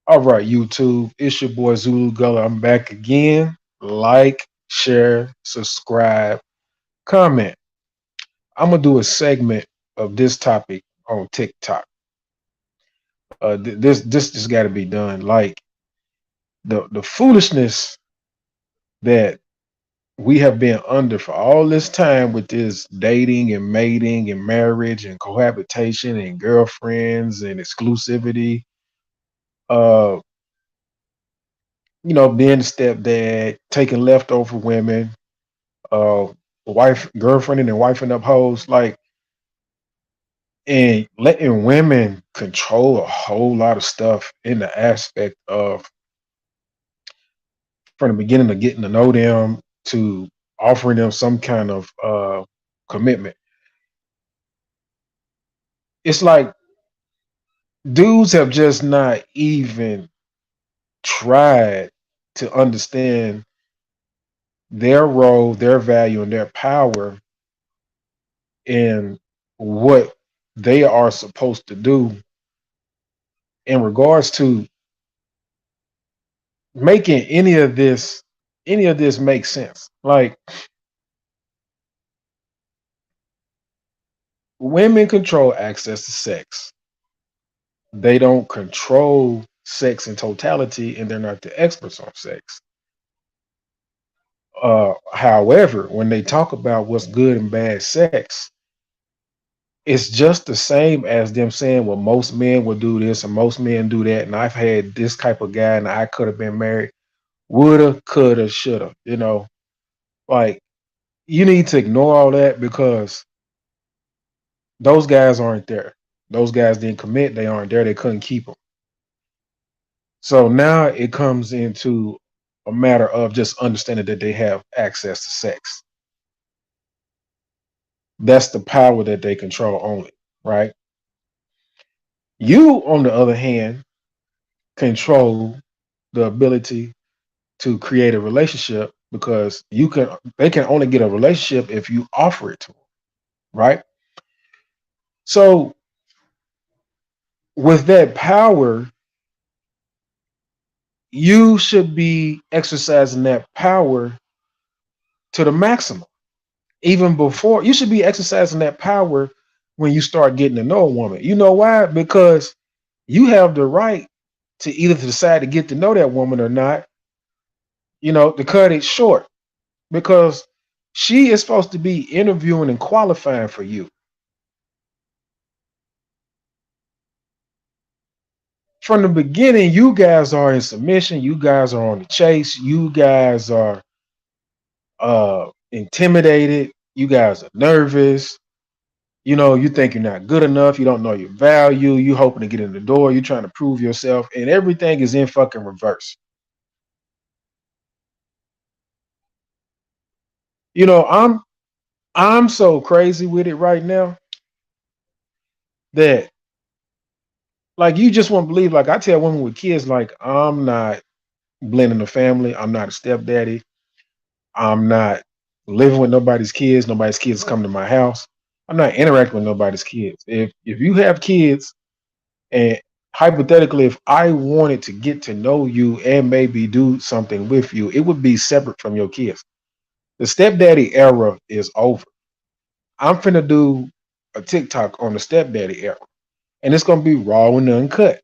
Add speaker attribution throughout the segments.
Speaker 1: All right, YouTube. It's your boy Zulu Gullah. I'm back again. Like, share, subscribe, comment. I'm gonna do a segment of this topic on TikTok. This just got to be done. Like the foolishness that we have been under for all this time with this dating and mating and marriage and cohabitation and girlfriends and exclusivity. Uh, being a stepdad, taking leftover women, uh wife girlfriending and wifing up hoes, like, and letting women control a whole lot of stuff in the aspect of from the beginning of getting to know them to offering them some kind of commitment. It's like dudes have just not even tried to understand their role, their value, and their power in what they are supposed to do in regards to making any of this make sense. Like, women control access to sex. They don't control sex in totality, and they're not the experts on sex. However, when they talk about what's good and bad sex, it's just the same as them saying, well, most men will do this and most men do that. And I've had this type of guy and I could have been married. Woulda, coulda, shoulda. Like, you need to ignore all that because those guys aren't there. Those guys didn't commit. They aren't there. They couldn't keep them. So now it comes into a matter of just understanding that they have access to sex. That's the power that they control only, right? You, on the other hand, control the ability to create a relationship because they can only get a relationship if you offer it to them, right? So with that power, you should be exercising that power to the maximum. Even before, you should be exercising that power when you start getting to know a woman. You know why? Because you have the right to either decide to get to know that woman or not, to cut it short. Because she is supposed to be interviewing and qualifying for you. From the beginning, you guys are in submission, you guys are on the chase, you guys are intimidated, you guys are nervous. You think you're not good enough, you don't know your value, you hoping to get in the door, you're trying to prove yourself, and everything is in fucking reverse. I'm so crazy with it right now that, like, you just won't believe. Like, I tell women with kids, like, I'm not blending the family, I'm not a stepdaddy, I'm not living with nobody's kids come to my house, I'm not interacting with nobody's kids. If you have kids, and hypothetically, if I wanted to get to know you and maybe do something with you, it would be separate from your kids. The stepdaddy era is over. I'm finna do a TikTok on the stepdaddy era, and it's gonna be raw and uncut.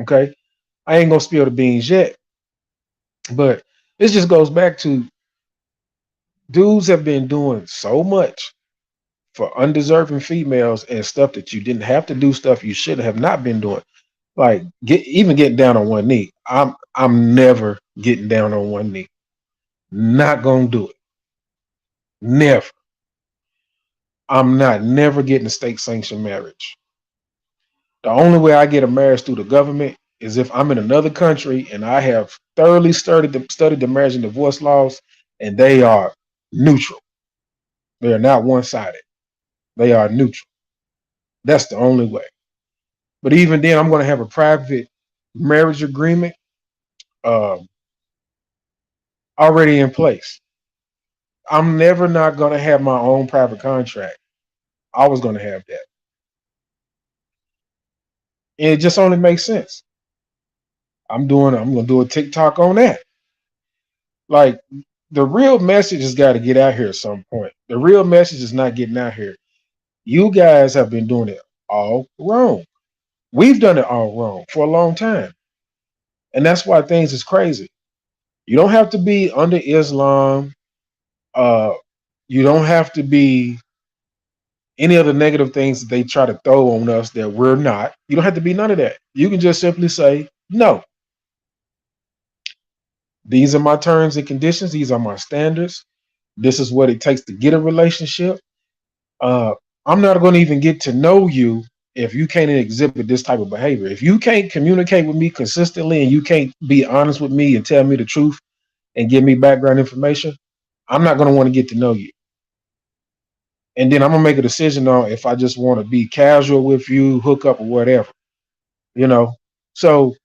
Speaker 1: Okay, I ain't gonna spill the beans yet, but this just goes back to dudes have been doing so much for undeserving females and stuff that you didn't have to do, stuff you should have not been doing. Like, even getting down on one knee. I'm never getting down on one knee. Not gonna do it. Never. I'm not never getting a state sanctioned marriage. The only way I get a marriage through the government is if I'm in another country and I have thoroughly studied the marriage and divorce laws, and they are neutral. They are not one sided. They are neutral. That's the only way. But even then, I'm going to have a private marriage agreement um, already in place. I'm never not going to have my own private contract. I was going to have that. And it just only makes sense. I'm gonna do a TikTok on that. Like the real message has got to get out here at some point. The real message is not getting out here. You guys have been doing it all wrong. We've done it all wrong for a long time. And that's why things is crazy. You don't have to be under Islam. Uh, you don't have to be any of the negative things that they try to throw on us that we're not. You don't have to be none of that. You can just simply say, no, these are my terms and conditions. These are my standards. This is what it takes to get a relationship. Uh, I'm not going to even get to know you if you can't exhibit this type of behavior. If you can't communicate with me consistently and you can't be honest with me and tell me the truth and give me background information, I'm not going to want to get to know you. And then I'm gonna make a decision on if I just want to be casual with you, hook up or whatever, you know. So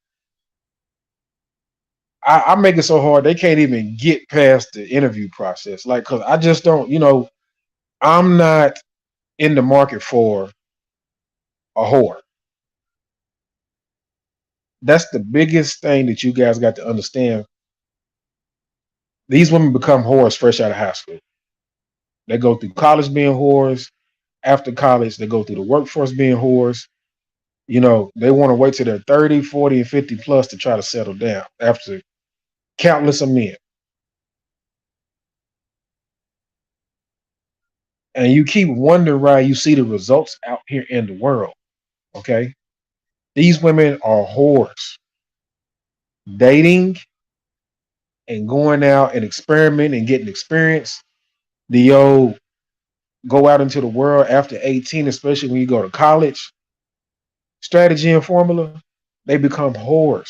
Speaker 1: I make it so hard they can't even get past the interview process. Like, cause I just don't, I'm not in the market for a whore. That's the biggest thing that you guys got to understand. These women become whores fresh out of high school. They go through college being whores. After college, they go through the workforce being whores. They want to wait till they're 30, 40, and 50 plus to try to settle down after countless of men. And you keep wondering why you see the results out here in the world. Okay. These women are whores, dating and going out and experimenting and getting experience. The old go out into the world after 18, especially when you go to college, strategy and formula, they become whores.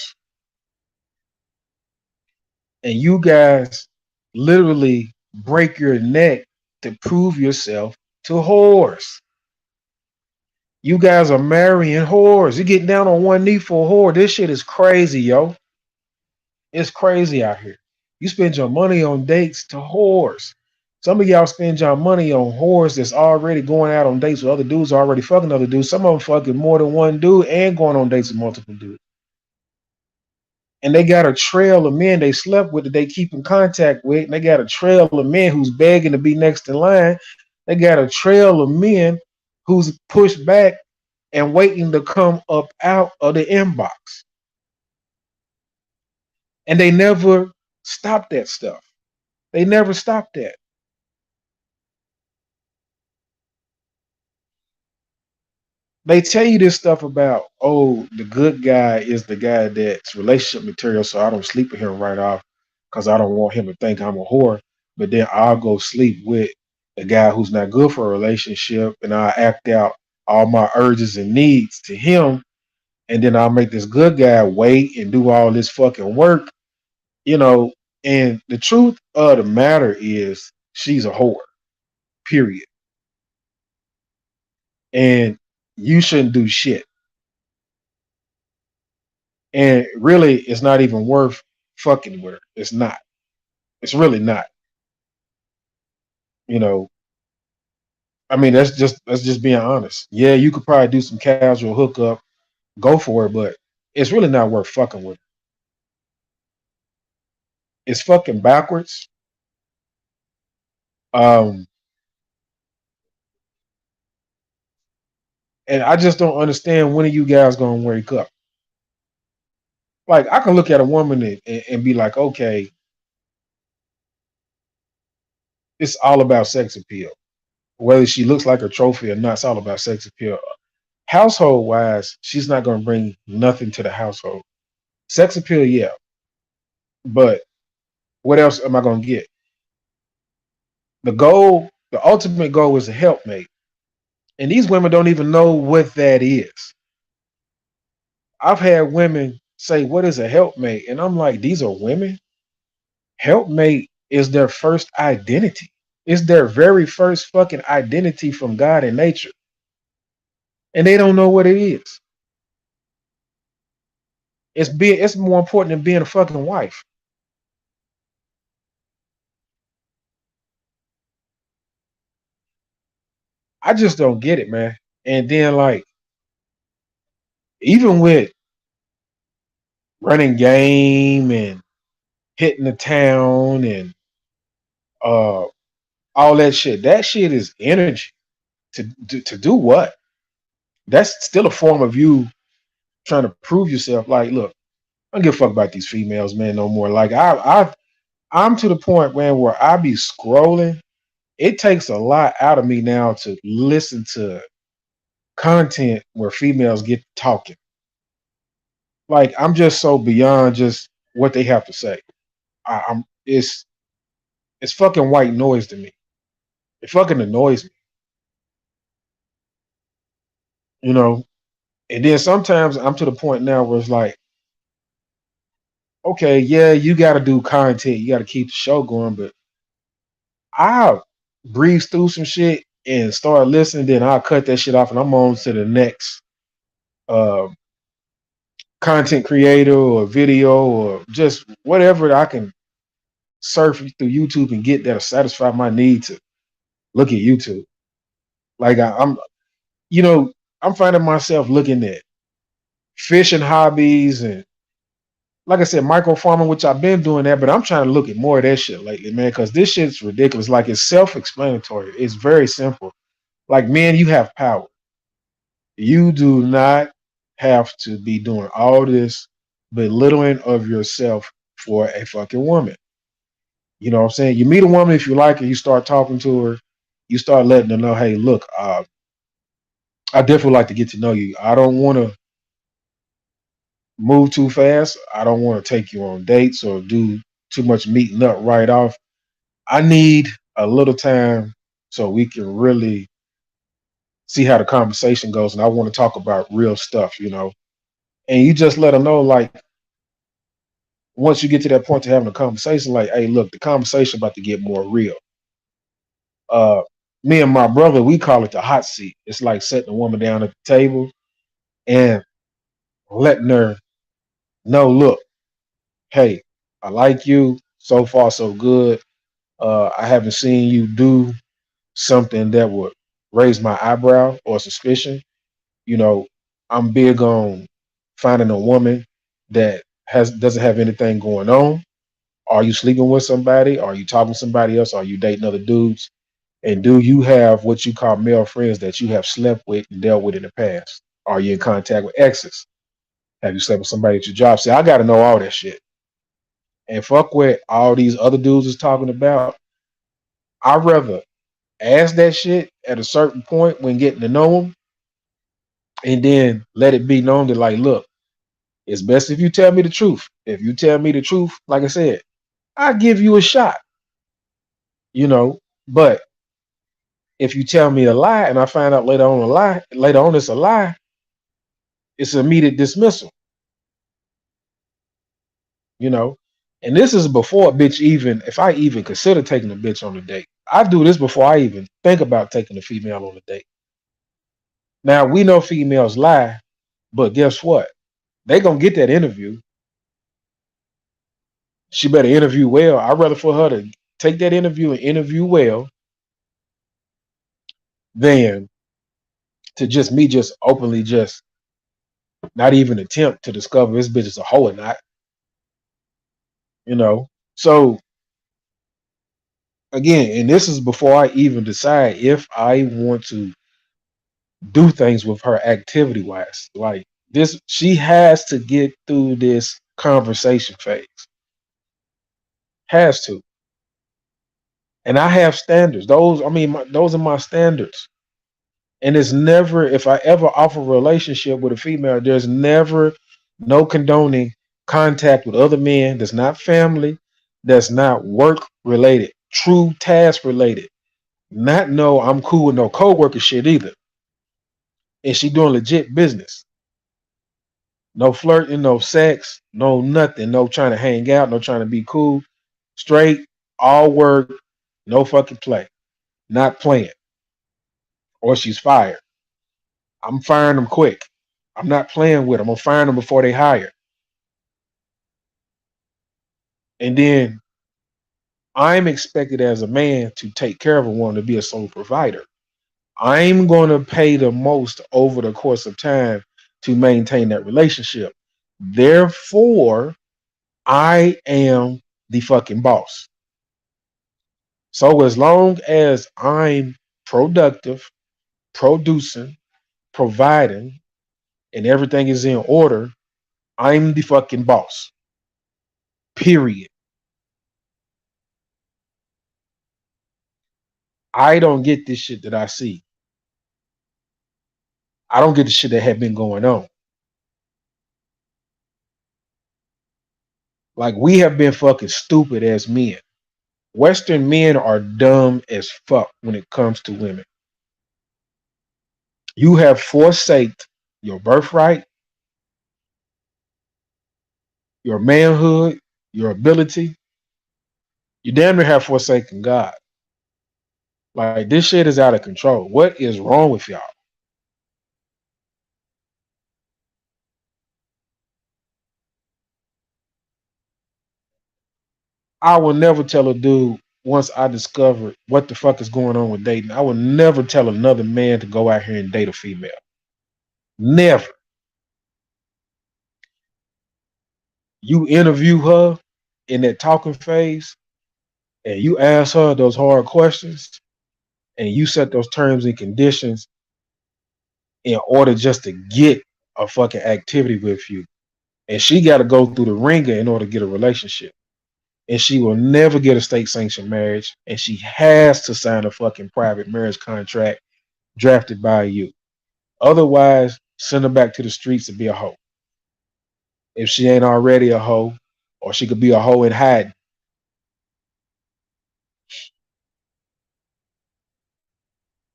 Speaker 1: And you guys literally break your neck to prove yourself to whores. You guys are marrying whores. You get down on one knee for a whore. This shit is crazy, yo. It's crazy out here. You spend your money on dates to whores. Some of y'all spend your money on whores that's already going out on dates with other dudes, already fucking other dudes. Some of them fucking more than one dude and going on dates with multiple dudes. And they got a trail of men they slept with that they keep in contact with. And they got a trail of men who's begging to be next in line. They got a trail of men who's pushed back and waiting to come up out of the inbox. And they never stop that stuff. They never stop that. They tell you this stuff about, oh, the good guy is the guy that's relationship material, so I don't sleep with him right off because I don't want him to think I'm a whore. But then I'll go sleep with the guy who's not good for a relationship and I'll act out all my urges and needs to him. And then I'll make this good guy wait and do all this fucking work, you know. And the truth of the matter is, she's a whore, period. And you shouldn't do shit. And really, it's not even worth fucking with her. It's not. It's really not. You know. I mean, that's just being honest. Yeah, you could probably do some casual hookup, go for it, but it's really not worth fucking with. It's fucking backwards. Um, and I just don't understand when are you guys gonna wake up. Like I can look at a woman and be like, okay, it's all about sex appeal. Whether she looks like a trophy or not, it's all about sex appeal. Household wise, she's not gonna bring nothing to the household. Sex appeal, yeah. But what else am I gonna get? The ultimate goal is a helpmate. And these women don't even know what that is. I've had women say, what is a helpmate? And I'm like, these are women? Helpmate is their first identity. It's their very first fucking identity from God and nature. And they don't know what it is. It's more important than being a fucking wife. I just don't get it, man. And then like even with running game and hitting the town and uh all that shit. That shit is energy. To do what? That's still a form of you trying to prove yourself. Like, look, I don't give a fuck about these females, man, no more. Like I'm to the point, man, where I be scrolling. It takes a lot out of me now to listen to content where females get talking. Like I'm just so beyond just what they have to say. I'm it's fucking white noise to me. It fucking annoys me, you know. And then sometimes I'm to the point now where it's like, okay, yeah, you got to do content, you got to keep the show going, but I'll breeze through some shit and start listening, then I'll cut that shit off and I'm on to the next uh, content creator or video or just whatever I can surf through YouTube and get that'll satisfy my need to look at YouTube. Like I'm, you know, I'm finding myself looking at fishing hobbies and, like I said, micro farming, which I've been doing that, but I'm trying to look at more of that shit lately, man, because this shit's ridiculous. Like it's self-explanatory. It's very simple. Like, man, you have power. You do not have to be doing all this belittling of yourself for a fucking woman. You know what I'm saying? You meet a woman, if you like her, you start talking to her, you start letting her know, hey, look, I definitely like to get to know you. I don't want to move too fast. I don't want to take you on dates or do too much meeting up right off. I need a little time so we can really see how the conversation goes. And I want to talk about real stuff, you know. And you just let them know, like, once you get to that point to having a conversation, like, hey, look, the conversation about to get more real. Uh, Me and my brother, we call it the hot seat. It's like setting a woman down at the table and letting her know, look, hey, I like you. So far, so good. I haven't seen you do something that would raise my eyebrow or suspicion. You know, I'm big on finding a woman that has doesn't have anything going on. Are you sleeping with somebody? Are you talking to somebody else? Are you dating other dudes? And do you have what you call male friends that you have slept with and dealt with in the past? Are you in contact with exes? Have you slept with somebody at your job? See, I got to know all that shit. And fuck what all these other dudes is talking about. I'd rather ask that shit at a certain point when getting to know them, and then let it be known that, like, look, it's best if you tell me the truth. If you tell me the truth, like I said, I give you a shot, you know. But if you tell me a lie and I find out later on it's a lie, it's immediate dismissal, you know. And this is before a bitch even, if I even consider taking a bitch on a date. I do this before I even think about taking a female on a date. Now we know females lie, but guess what? They gonna get that interview. She better interview well. I'd rather for her to take that interview and interview well than to just me just openly just not even attempt to discover this bitch is a hoe or not, you know. So again, and this is before I even decide if I want to do things with her activity wise. Like this, she has to get through this conversation phase. Has to. And I have standards. Those, I mean, those are my standards. And it's never, if I ever offer a relationship with a female, there's never no condoning contact with other men that's not family, that's not work related, true task related. Not no, I'm cool with no coworker shit either. And she doing legit business. No flirting, no sex, no nothing, no trying to hang out, no trying to be cool. Straight, all work, no fucking play. Not playing. Or she's fired. I'm firing them quick. I'm not playing with them. I'm firing them before they hire. And then I'm expected as a man to take care of a woman, to be a sole provider. I'm going to pay the most over the course of time to maintain that relationship. Therefore, I am the fucking boss. So as long as I'm productive, producing, providing, and everything is in order, I'm the fucking boss. Period. I don't get this shit that I see. I don't get the shit that had been going on. Like we have been fucking stupid as men. Western men are dumb as fuck when it comes to women. You have forsaked your birthright, your manhood, your ability. You damn near have forsaken God. Like this shit is out of control. What is wrong with y'all? I will never tell a dude once I discover what the fuck is going on with dating. I will never tell another man to go out here and date a female. Never. You interview her in that talking phase and you ask her those hard questions and you set those terms and conditions in order just to get a fucking activity with you. And she got to go through the ringer in order to get a relationship. And she will never get a state sanctioned marriage. And she has to sign a fucking private marriage contract drafted by you. Otherwise, send her back to the streets to be a hoe. If she ain't already a hoe, or she could be a hoe in hiding.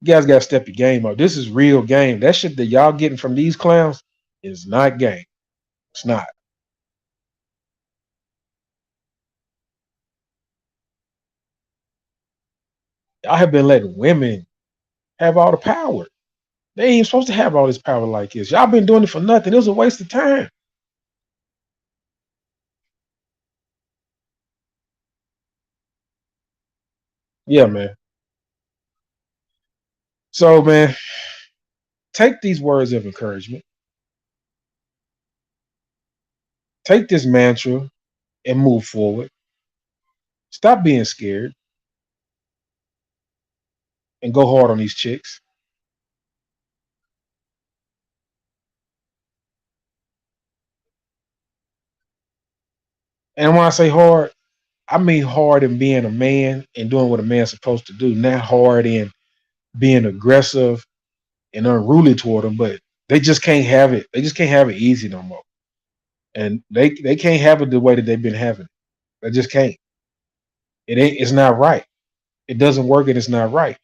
Speaker 1: You guys gotta step your game up. This is real game. That shit that y'all getting from these clowns is not game. It's not. Y'all have been letting women have all the power. They ain't supposed to have all this power like this. Y'all been doing it for nothing. It was a waste of time. Yeah, man. So, man, take these words of encouragement. Take this mantra and move forward. Stop being scared and go hard on these chicks. And when I say hard, I mean hard in being a man and doing what a man's supposed to do, not hard in being aggressive and unruly toward them. But they just can't have it. They just can't have it easy no more. And they can't have it the way that they've been having it. They just can't. It ain't. It's not right. It doesn't work, and it's not right.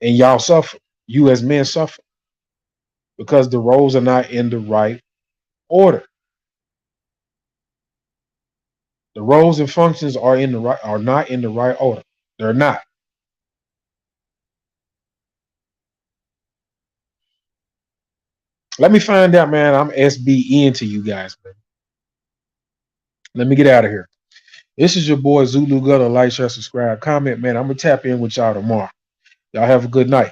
Speaker 1: And y'all suffer. You as men suffer because the roles are not in the right order. The roles and functions are not in the right order. They're not. Let me find out, man. I'm SBN to you guys, man. Let me get out of here. This is your boy Zulu Gutter. Like, share, subscribe, comment, man. I'm gonna tap in with y'all tomorrow. Y'all have a good night.